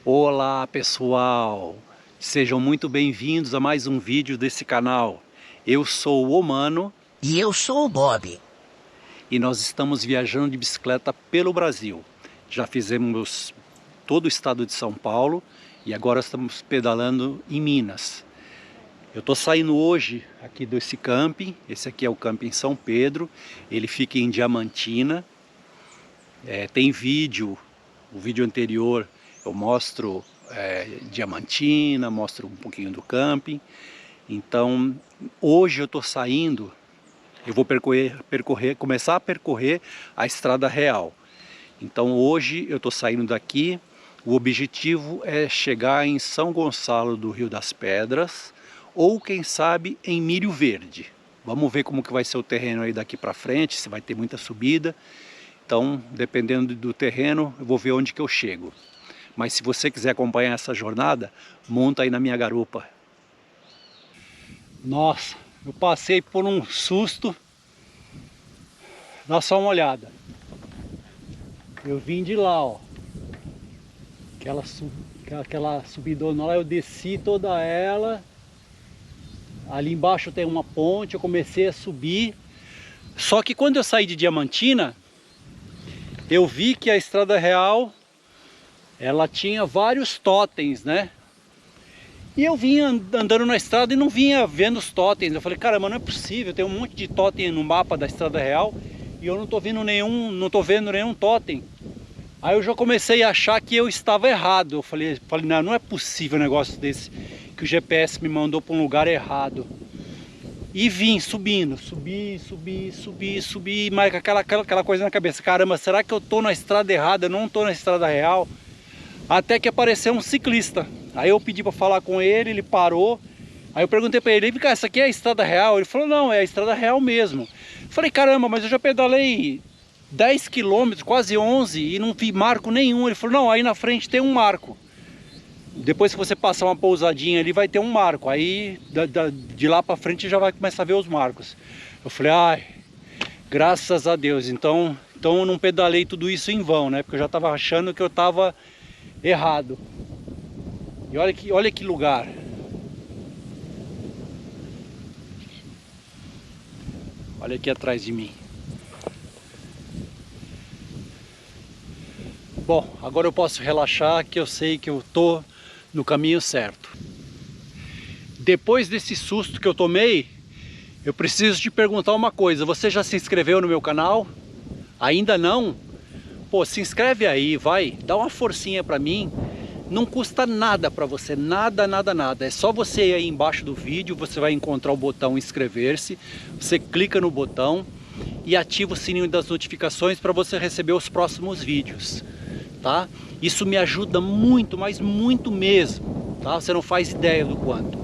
Olá pessoal, sejam muito bem-vindos a mais um vídeo desse canal. Eu sou o Mano e eu sou o Bob e nós estamos viajando de bicicleta pelo Brasil. Já fizemos todo o estado de São Paulo e agora estamos pedalando em Minas. Eu estou saindo hoje aqui desse camping, esse aqui é o camping São Pedro, ele fica em Diamantina. Tem vídeo, o vídeo anterior eu mostro Diamantina, mostro um pouquinho do camping. Então hoje eu estou saindo, eu vou começar a percorrer a Estrada Real. Então hoje eu estou saindo daqui, o objetivo é chegar em São Gonçalo do Rio das Pedras, ou quem sabe em Milho Verde. Vamos ver como que vai ser o terreno aí daqui para frente, se vai ter muita subida. Então, dependendo do terreno, eu vou ver onde que eu chego. Mas se você quiser acompanhar essa jornada, monta aí na minha garupa. Nossa, eu passei por um susto. Dá só uma olhada. Eu vim de lá, ó. Aquela subidona lá, eu desci toda ela. Ali embaixo tem uma ponte, eu comecei a subir. Só que quando eu saí de Diamantina, eu vi que a Estrada Real, ela tinha vários totens, né? E eu vinha andando na estrada e não vinha vendo os totens. Eu falei, caramba, não é possível, tem um monte de totem no mapa da Estrada Real e eu não tô vendo nenhum totem. Aí eu já comecei a achar que eu estava errado. Eu falei, não é possível um negócio desse, que o GPS me mandou para um lugar errado. E vim subindo, subi, mas com aquela coisa na cabeça, caramba, será que eu tô na estrada errada, eu não tô na Estrada Real? Até que apareceu um ciclista. Aí eu pedi para falar com ele, ele parou. Aí eu perguntei para ele, cara, essa aqui é a Estrada Real? Ele falou, não, é a Estrada Real mesmo. Eu falei, caramba, mas eu já pedalei 10 quilômetros, quase 11, e não vi marco nenhum. Ele falou, não, aí na frente tem um marco. Depois que você passar uma pousadinha ali, vai ter um marco. Aí de lá para frente já vai começar a ver os marcos. Eu falei, ai, graças a Deus. Então eu não pedalei tudo isso em vão, né? Porque eu já estava achando que eu estava errado. E olha que lugar. Olha aqui atrás de mim. Bom, agora eu posso relaxar que eu sei que eu tô no caminho certo. Depois desse susto que eu tomei, eu preciso te perguntar uma coisa. Você já se inscreveu no meu canal? Ainda não? Pô, se inscreve aí, vai, dá uma forcinha pra mim. Não custa nada pra você, nada. É só você ir aí embaixo do vídeo, você vai encontrar o botão inscrever-se. Você clica no botão e ativa o sininho das notificações para você receber os próximos vídeos, tá? Isso me ajuda muito, mas muito mesmo, tá? Você não faz ideia do quanto.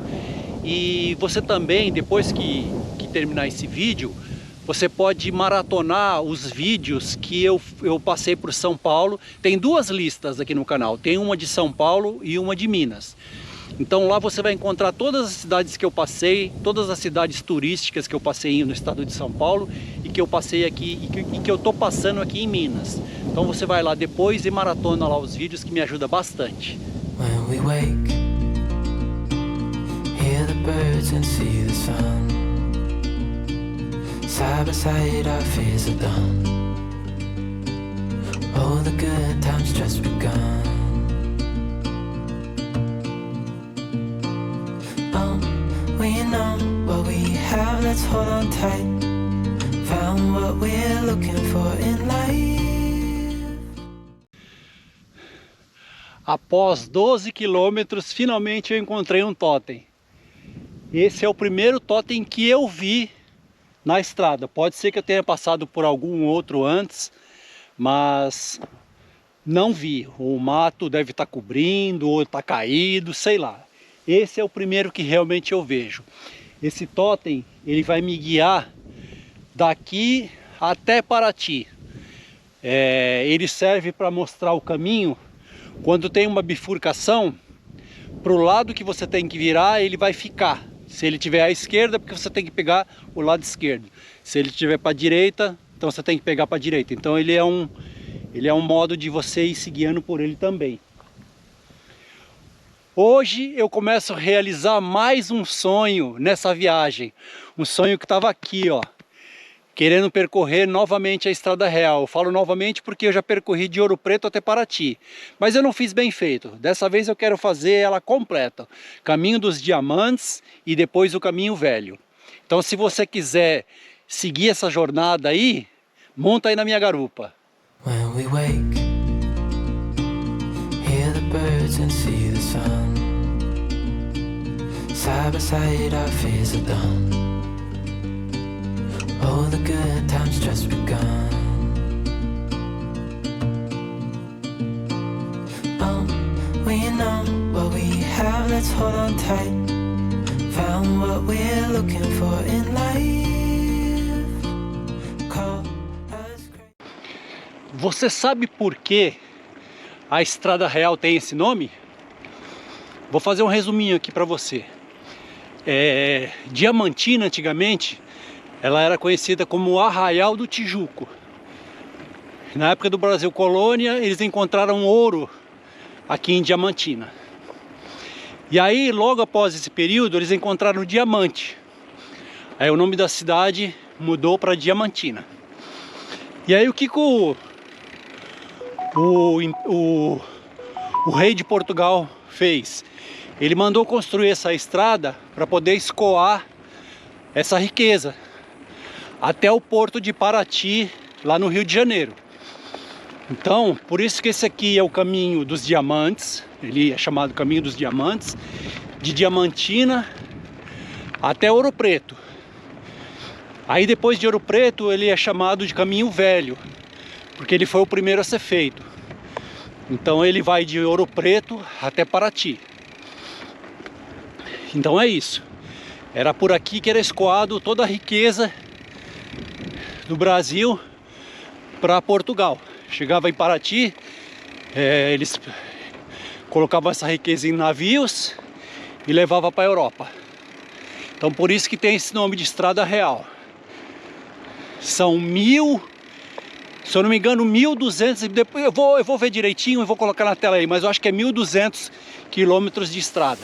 E você também, depois que terminar esse vídeo, você pode maratonar os vídeos que eu passei por São Paulo. Tem duas listas aqui no canal, tem uma de São Paulo e uma de Minas. Então lá você vai encontrar todas as cidades que eu passei, todas as cidades turísticas que eu passei no estado de São Paulo e que eu passei aqui e que eu tô passando aqui em Minas. Então você vai lá depois e maratona lá os vídeos, que me ajuda bastante. When we wake, hear the birds and see the sun. Side by side our fears are done. Oh, the good times just begun. Oh, we know what we have, let's hold on tight. Found what we're looking for in life. Após 12 quilômetros, finalmente eu encontrei um totem. Esse é o primeiro totem que eu vi na estrada. Pode ser que eu tenha passado por algum outro antes, mas não vi. O mato deve estar cobrindo, ou está caído, sei lá. Esse é o primeiro que realmente eu vejo. Esse totem, ele vai me guiar daqui até Paraty. Ele serve para mostrar o caminho. Quando tem uma bifurcação, para o lado que você tem que virar, ele vai ficar. Se ele tiver à esquerda, porque você tem que pegar o lado esquerdo. Se ele tiver para a direita, então você tem que pegar para a direita. Então ele é um modo de você ir se guiando por ele também. Hoje eu começo a realizar mais um sonho nessa viagem. Um sonho que estava aqui, ó, querendo percorrer novamente a Estrada Real. Eu falo novamente porque eu já percorri de Ouro Preto até Paraty, mas eu não fiz bem feito. Dessa vez eu quero fazer ela completa. Caminho dos Diamantes e depois o Caminho Velho. Então se você quiser seguir essa jornada aí, monta aí na minha garupa. When we wake, hear the birds and see the sun. Side by side our fears are done. Oh, the good times just begun. We know what we have, let's hold on tight. Found what we're looking for in life. Call us crazy. Você sabe por que a Estrada Real tem esse nome? Vou fazer um resuminho aqui para você. Diamantina, antigamente, ela era conhecida como Arraial do Tijuco. Na época do Brasil Colônia, eles encontraram ouro aqui em Diamantina. E aí, logo após esse período, eles encontraram diamante. Aí o nome da cidade mudou para Diamantina. E aí o que o rei de Portugal fez? Ele mandou construir essa estrada para poder escoar essa riqueza até o porto de Paraty, lá no Rio de Janeiro. Então, por isso que esse aqui é o Caminho dos Diamantes. Ele é chamado Caminho dos Diamantes, de Diamantina até Ouro Preto. Aí depois de Ouro Preto ele é chamado de Caminho Velho, porque ele foi o primeiro a ser feito. Então ele vai de Ouro Preto até Paraty. Então é isso. Era por aqui que era escoado toda a riqueza do Brasil para Portugal. Chegava em Paraty, eles colocavam essa riqueza em navios e levavam para a Europa. Então por isso que tem esse nome de Estrada Real. São se eu não me engano, 1.200, depois eu vou ver direitinho e vou colocar na tela aí, mas eu acho que é 1.200 quilômetros de estrada.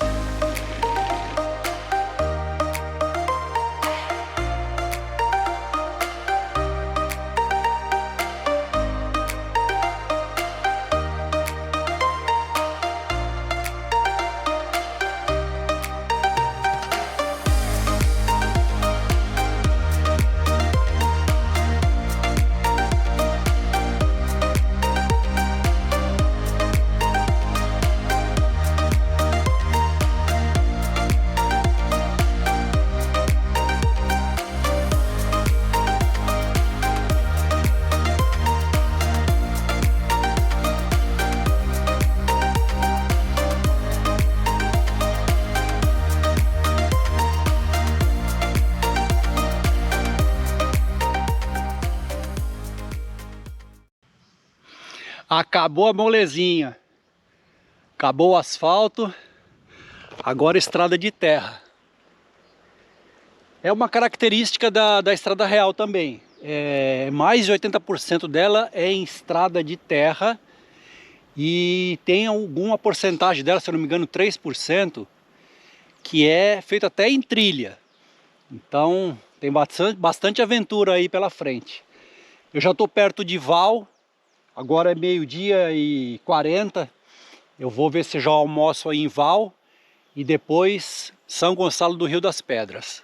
Acabou a molezinha, acabou o asfalto, agora estrada de terra. É uma característica da Estrada Real também. Mais de 80% dela é em estrada de terra e tem alguma porcentagem dela, se eu não me engano 3%, que é feita até em trilha. Então tem bastante aventura aí pela frente. Eu já estou perto de Val. Agora é 12h40, eu vou ver se já almoço aí em Val e depois São Gonçalo do Rio das Pedras.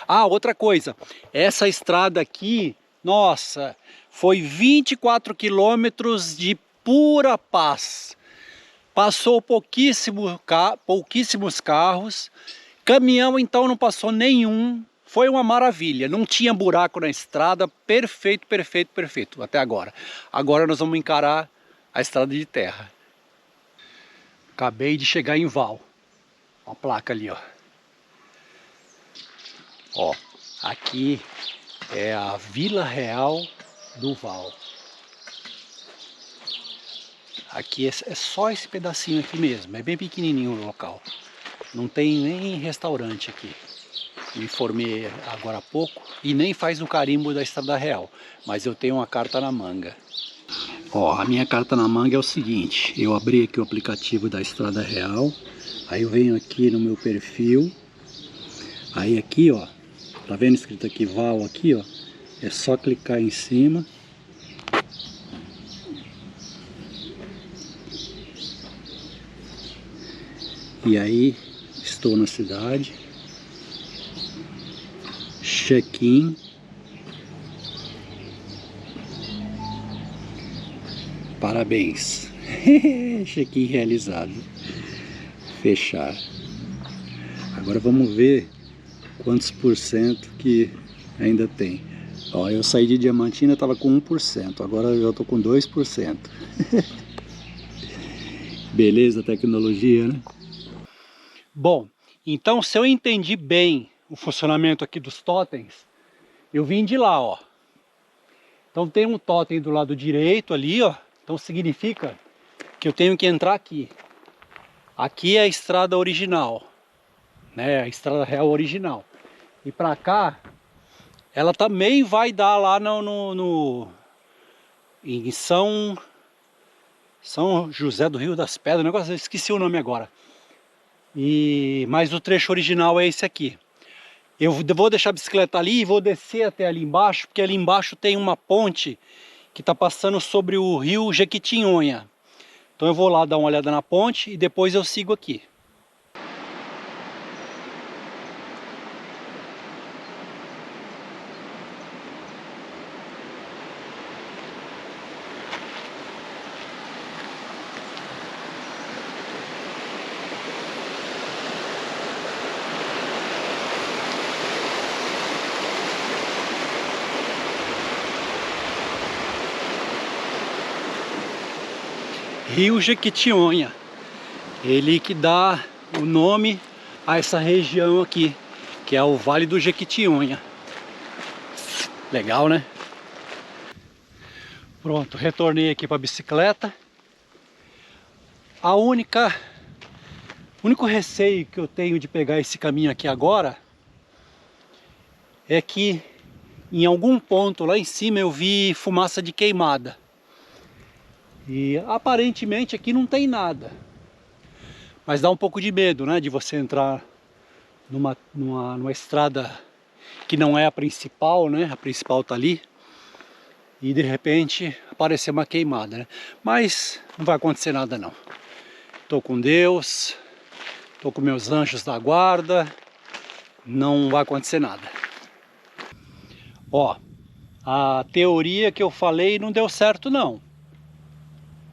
Ah, outra coisa, essa estrada aqui, nossa, foi 24 quilômetros de pura paz. Passou pouquíssimos carros, caminhão então não passou nenhum. Foi uma maravilha, não tinha buraco na estrada, perfeito, perfeito, perfeito, até agora. Agora nós vamos encarar a estrada de terra. Acabei de chegar em Val, a placa ali, ó. Ó, aqui é a Vila Real do Val. Aqui é só esse pedacinho aqui mesmo, é bem pequenininho o local. Não tem nem restaurante aqui. Me informei agora há pouco e nem faz o carimbo da Estrada Real, mas eu tenho uma carta na manga. Ó, a minha carta na manga é o seguinte, eu abri aqui o aplicativo da Estrada Real, aí eu venho aqui no meu perfil, aí aqui ó, tá vendo escrito aqui Val aqui ó, é só clicar em cima. E aí, estou na cidade, check-in, parabéns, check-in realizado, fechar. Agora vamos ver quantos por cento que ainda tem. Ó, eu saí de Diamantina, estava com 1%, agora eu já estou com 2%. Beleza a tecnologia, né? Bom, então se eu entendi bem o funcionamento aqui dos totens, eu vim de lá, ó. Então tem um totem do lado direito ali, ó. Então significa que eu tenho que entrar aqui. Aqui é a estrada original, né? A estrada real original. E pra cá, ela também vai dar lá em São José do Rio das Pedras, negócio, eu esqueci o nome agora. Mas o trecho original é esse aqui. Eu vou deixar a bicicleta ali e vou descer até ali embaixo, porque ali embaixo tem uma ponte que está passando sobre o rio Jequitinhonha. Então eu vou lá dar uma olhada na ponte e depois eu sigo aqui. Rio Jequitinhonha, ele que dá o nome a essa região aqui, que é o Vale do Jequitinhonha. Legal, né? Pronto, retornei aqui para a bicicleta. O único receio que eu tenho de pegar esse caminho aqui agora é que em algum ponto lá em cima eu vi fumaça de queimada. E aparentemente aqui não tem nada. Mas dá um pouco de medo, né? De você entrar numa estrada que não é a principal, né? A principal tá ali. E de repente aparecer uma queimada, né? Mas não vai acontecer nada não. Tô com Deus, tô com meus anjos da guarda. Não vai acontecer nada. Ó, a teoria que eu falei não deu certo não.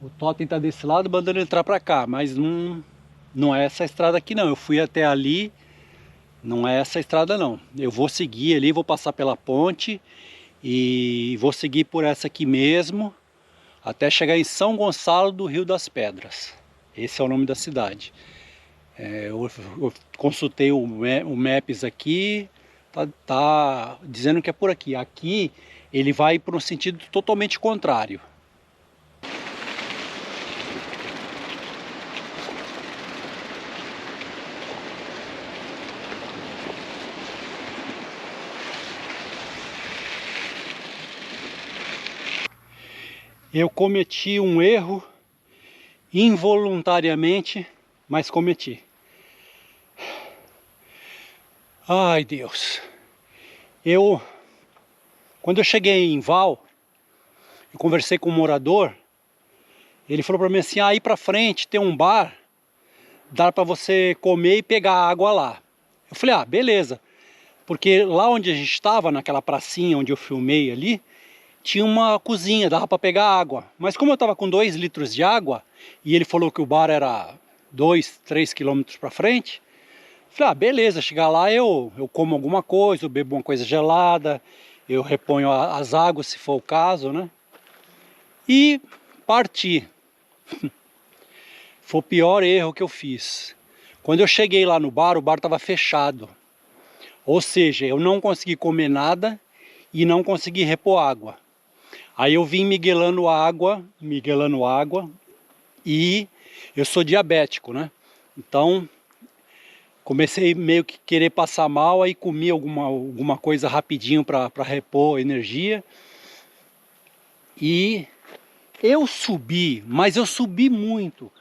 O totem tá desse lado mandando entrar para cá, mas não é essa estrada aqui não. Eu fui até ali, não é essa estrada não. Eu vou seguir ali, vou passar pela ponte e vou seguir por essa aqui mesmo, até chegar em São Gonçalo do Rio das Pedras. Esse é o nome da cidade. Eu consultei o Maps aqui, tá dizendo que é por aqui. Aqui ele vai para um sentido totalmente contrário. Eu cometi um erro involuntariamente, mas cometi. Ai, Deus. Quando eu cheguei em Val, eu conversei com um morador, ele falou para mim assim, aí pra frente tem um bar, dá para você comer e pegar água lá. Eu falei, ah, beleza. Porque lá onde a gente estava, naquela pracinha onde eu filmei ali, tinha uma cozinha, dava para pegar água. Mas como eu estava com 2 litros de água, e ele falou que o bar era 2, 3 quilômetros para frente, falei, ah, beleza, chegar lá eu como alguma coisa, eu bebo uma coisa gelada, eu reponho as águas se for o caso, né? E parti. Foi o pior erro que eu fiz. Quando eu cheguei lá no bar, o bar estava fechado. Ou seja, eu não consegui comer nada e não consegui repor água. Aí eu vim miguelando água, e eu sou diabético, né? Então comecei meio que querer passar mal, aí comi alguma coisa rapidinho para repor energia. E eu subi, mas eu subi muito.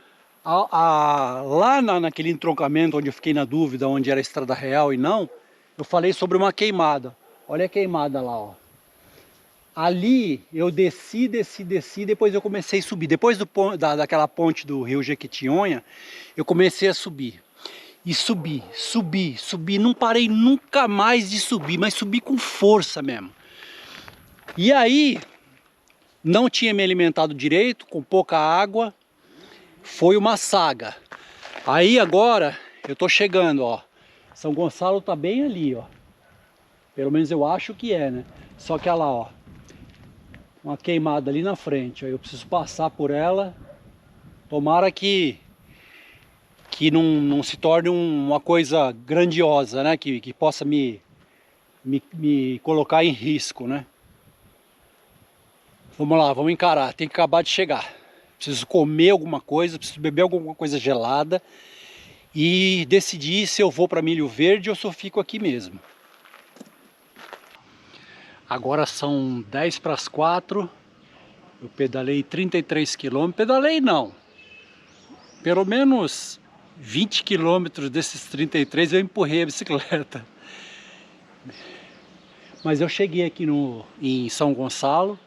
Lá naquele entroncamento onde eu fiquei na dúvida, onde era a estrada real e não, eu falei sobre uma queimada. Olha a queimada lá, ó. Ali eu desci, depois eu comecei a subir. Depois daquela ponte do rio Jequitinhonha, eu comecei a subir. E subi, não parei nunca mais de subir, mas subi com força mesmo. E aí, não tinha me alimentado direito, com pouca água, foi uma saga. Aí agora, eu tô chegando, ó. São Gonçalo tá bem ali, ó. Pelo menos eu acho que é, né? Só que olha lá, ó. Uma queimada ali na frente, ó. Eu preciso passar por ela. Tomara que não se torne uma coisa grandiosa, né? Que possa me colocar em risco, né? Vamos lá, vamos encarar. Tem que acabar de chegar. Preciso comer alguma coisa, preciso beber alguma coisa gelada e decidir se eu vou para Milho Verde ou se eu fico aqui mesmo. Agora são 10 para as 4. Eu pedalei 33 km. Pedalei não. Pelo menos 20 km desses 33 eu empurrei a bicicleta. Mas eu cheguei aqui em São Gonçalo.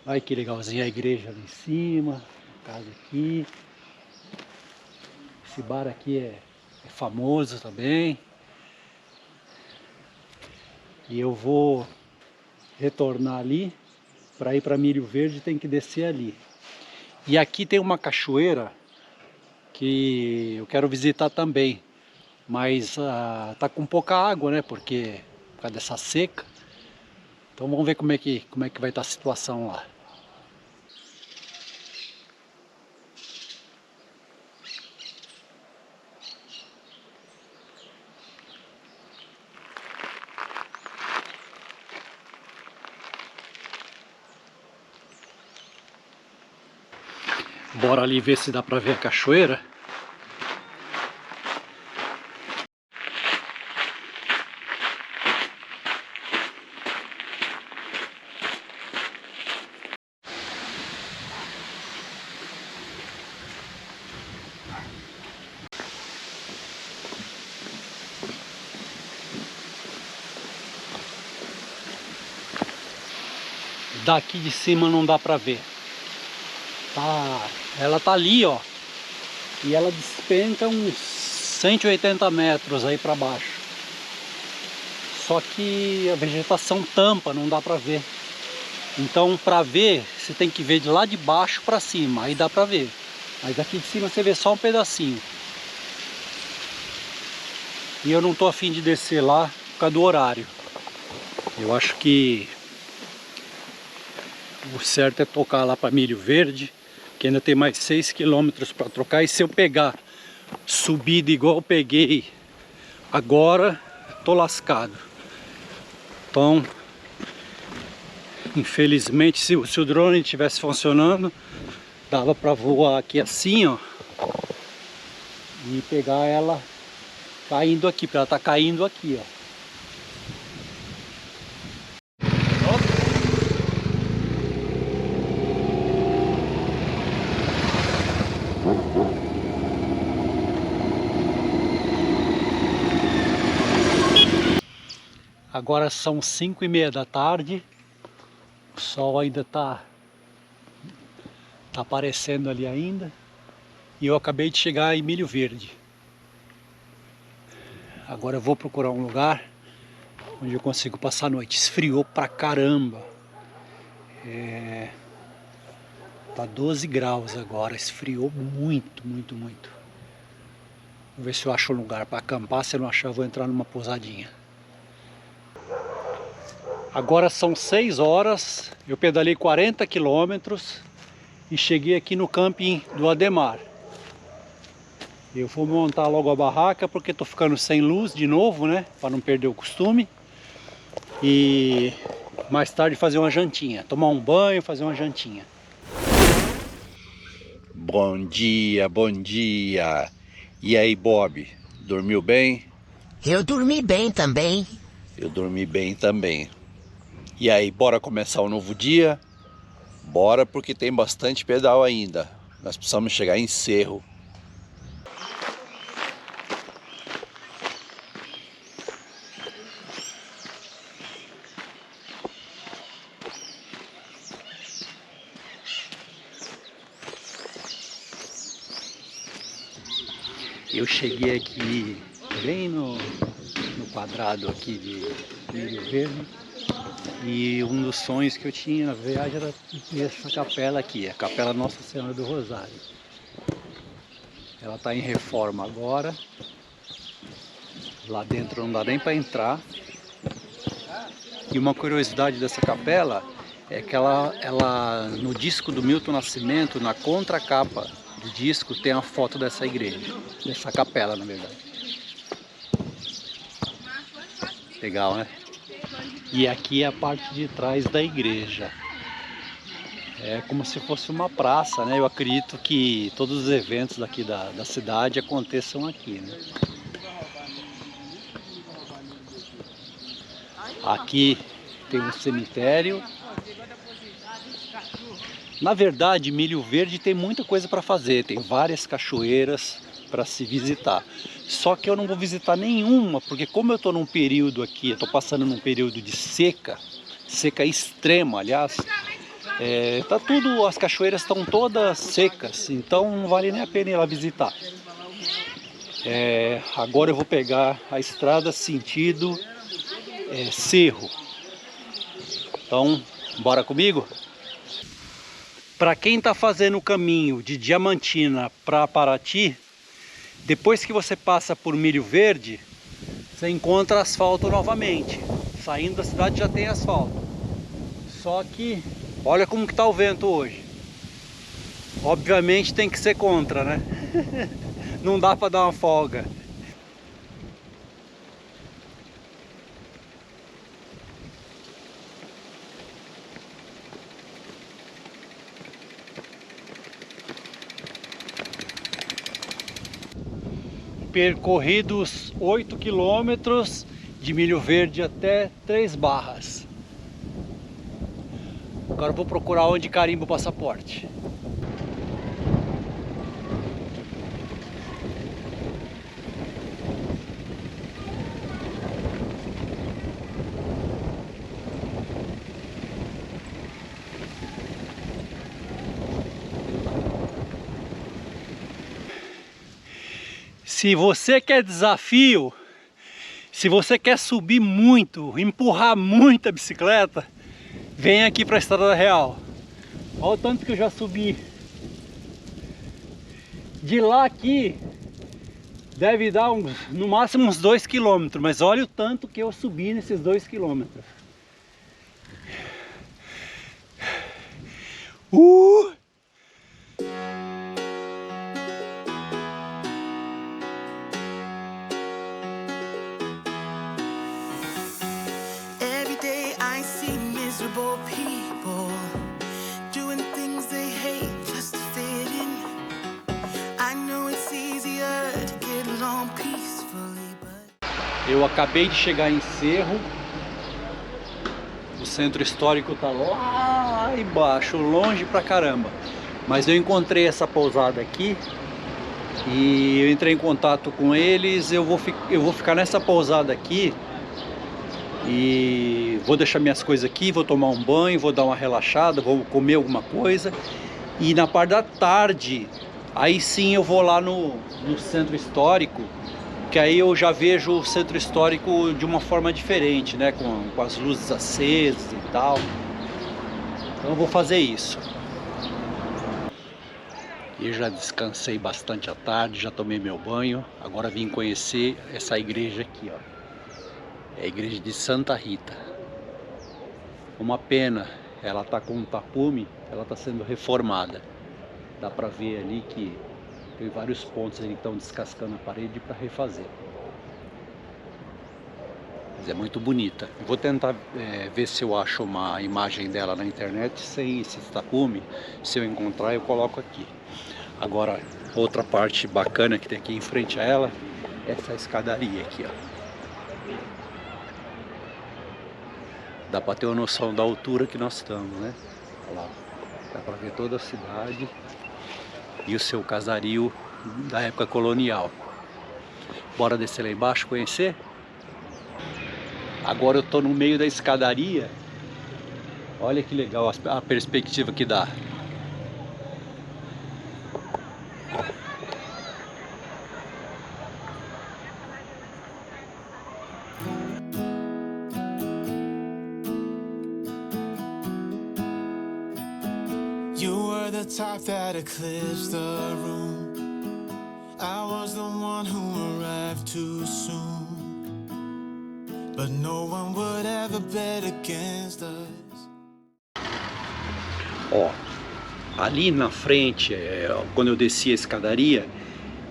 Olha que legalzinho a igreja ali em cima, a casa aqui. Esse bar aqui é famoso também. E eu vou retornar ali, para ir para Milho Verde tem que descer ali. E aqui tem uma cachoeira que eu quero visitar também. Mas tá com pouca água, né? Porque por causa dessa seca. Então vamos ver como é que vai estar a situação lá. Bora ali ver se dá pra ver a cachoeira. Daqui de cima não dá pra ver. Ela tá ali, ó. E ela despenca uns 180 metros aí pra baixo. Só que a vegetação tampa, não dá pra ver. Então pra ver, você tem que ver de lá de baixo pra cima. Aí dá pra ver. Mas daqui de cima você vê só um pedacinho. E eu não tô afim de descer lá por causa do horário. Eu acho que o certo é tocar lá para Milho Verde, que ainda tem mais 6 km para trocar. E se eu pegar subida igual eu peguei agora, tô lascado. Então, infelizmente, se o drone estivesse funcionando, dava para voar aqui assim, ó, e pegar ela caindo aqui, porque ela tá caindo aqui, ó. Agora são 5:30 da tarde, o sol ainda tá aparecendo ali ainda, e eu acabei de chegar em Milho Verde. Agora eu vou procurar um lugar onde eu consigo passar a noite. Esfriou pra caramba, tá 12 graus agora, esfriou muito. Vou ver se eu acho um lugar para acampar. Se eu não achar, eu vou entrar numa pousadinha. Agora são 6 horas, eu pedalei 40 quilômetros e cheguei aqui no camping do Ademar. Eu vou montar logo a barraca porque estou ficando sem luz de novo, né? Para não perder o costume. E mais tarde fazer uma jantinha, tomar um banho, fazer uma jantinha. Bom dia, bom dia. E aí, Bob, dormiu bem? Eu dormi bem também. Eu dormi bem também. E aí, bora começar um novo dia? Bora porque tem bastante pedal ainda. Nós precisamos chegar em Cerro. Eu cheguei aqui bem no quadrado aqui de Milho Verde, e um dos sonhos que eu tinha na viagem era essa capela aqui, a Capela Nossa Senhora do Rosário. Ela está em reforma agora, lá dentro não dá nem para entrar. E uma curiosidade dessa capela é que ela no disco do Milton Nascimento, na contracapa do disco, tem a foto dessa igreja, dessa capela, na verdade. Legal, né? E aqui é a parte de trás da igreja. É como se fosse uma praça, né? Eu acredito que todos os eventos daqui da cidade aconteçam aqui, né? Aqui tem um cemitério. Na verdade, Milho Verde tem muita coisa para fazer, tem várias cachoeiras para se visitar. Só que eu não vou visitar nenhuma, porque como eu estou num período aqui, eu estou passando num período de seca, seca extrema, aliás, tá tudo, as cachoeiras estão todas secas, então não vale nem a pena ir lá visitar. Agora eu vou pegar a estrada sentido Cerro. Então, bora comigo? Para quem está fazendo o caminho de Diamantina para Paraty, depois que você passa por Milho Verde, você encontra asfalto novamente. Saindo da cidade já tem asfalto. Só que, olha como que está o vento hoje. Obviamente tem que ser contra, né? Não dá para dar uma folga. Percorridos 8 quilômetros de Milho Verde até Três Barras. Agora eu vou procurar onde carimbo o passaporte. Se você quer desafio, se você quer subir muito, empurrar muita bicicleta, vem aqui para a Estrada Real. Olha o tanto que eu já subi. De lá aqui deve dar no máximo uns 2 km, mas olha o tanto que eu subi nesses 2 km. Every day I see miserable people doing things they hate just to fit in. I know it's easier to get along peacefully, but Eu acabei de chegar em Cerro. O centro histórico tá lá embaixo, longe pra caramba. Mas eu encontrei essa pousada aqui e eu entrei em contato com eles. Eu vou ficar nessa pousada aqui e vou deixar minhas coisas aqui, vou tomar um banho, vou dar uma relaxada, vou comer alguma coisa. E na parte da tarde, aí sim eu vou lá no centro histórico, que aí eu já vejo o centro histórico de uma forma diferente, né? Com as luzes acesas e tal. Então eu vou fazer isso. Eu já descansei bastante à tarde, já tomei meu banho. Agora vim conhecer essa igreja aqui, ó. É a igreja de Santa Rita. Uma pena, ela tá com um tapume, ela tá sendo reformada. Dá pra ver ali que tem vários pontos ali que estão descascando a parede para refazer. Mas é muito bonita. Eu vou tentar ver se eu acho uma imagem dela na internet sem esse tapume. Se eu encontrar, eu coloco aqui. Agora, outra parte bacana que tem aqui em frente a ela, essa escadaria aqui, ó. Dá para ter uma noção da altura que nós estamos, né? Olha lá. Dá para ver toda a cidade e o seu casario da época colonial. Bora descer lá embaixo conhecer? Agora eu tô no meio da escadaria. Olha que legal a perspectiva que dá. You were the top that eclipsed the room. I was the one who arrived too soon. But no one would ever bet against us. Ó, ali na frente, quando eu desci a escadaria,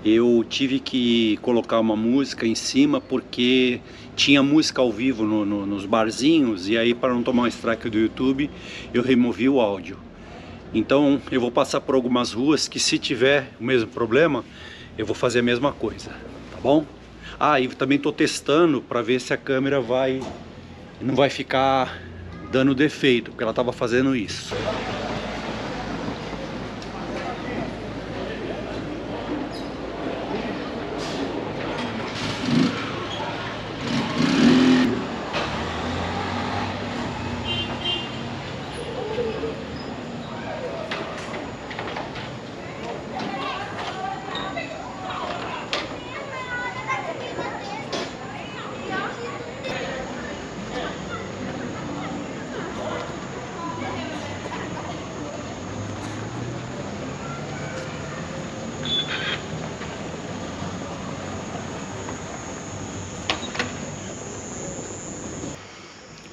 eu tive que colocar uma música em cima porque tinha música ao vivo nos barzinhos, e aí, para não tomar um strike do YouTube, eu removi o áudio. Então eu vou passar por algumas ruas que, se tiver o mesmo problema, eu vou fazer a mesma coisa, tá bom? Ah, e também estou testando para ver se a câmera não vai ficar dando defeito, porque ela estava fazendo isso.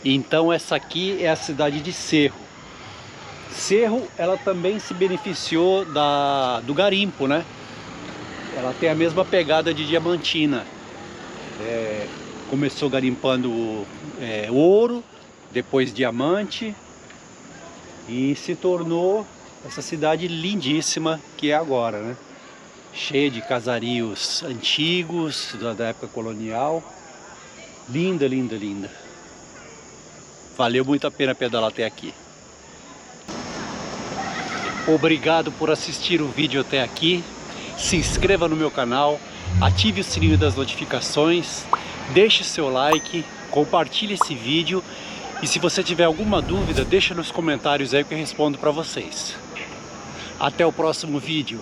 Então essa aqui é a cidade de Cerro. Cerro, ela também se beneficiou do garimpo, né? Ela tem a mesma pegada de Diamantina. Começou garimpando ouro, depois diamante, e se tornou essa cidade lindíssima que é agora, né? Cheia de casarios antigos, da época colonial. Linda, linda, linda. Valeu muito a pena pedalar até aqui. Obrigado por assistir o vídeo até aqui. Se inscreva no meu canal, ative o sininho das notificações, deixe seu like, compartilhe esse vídeo, e se você tiver alguma dúvida, deixa nos comentários aí que eu respondo para vocês. Até o próximo vídeo.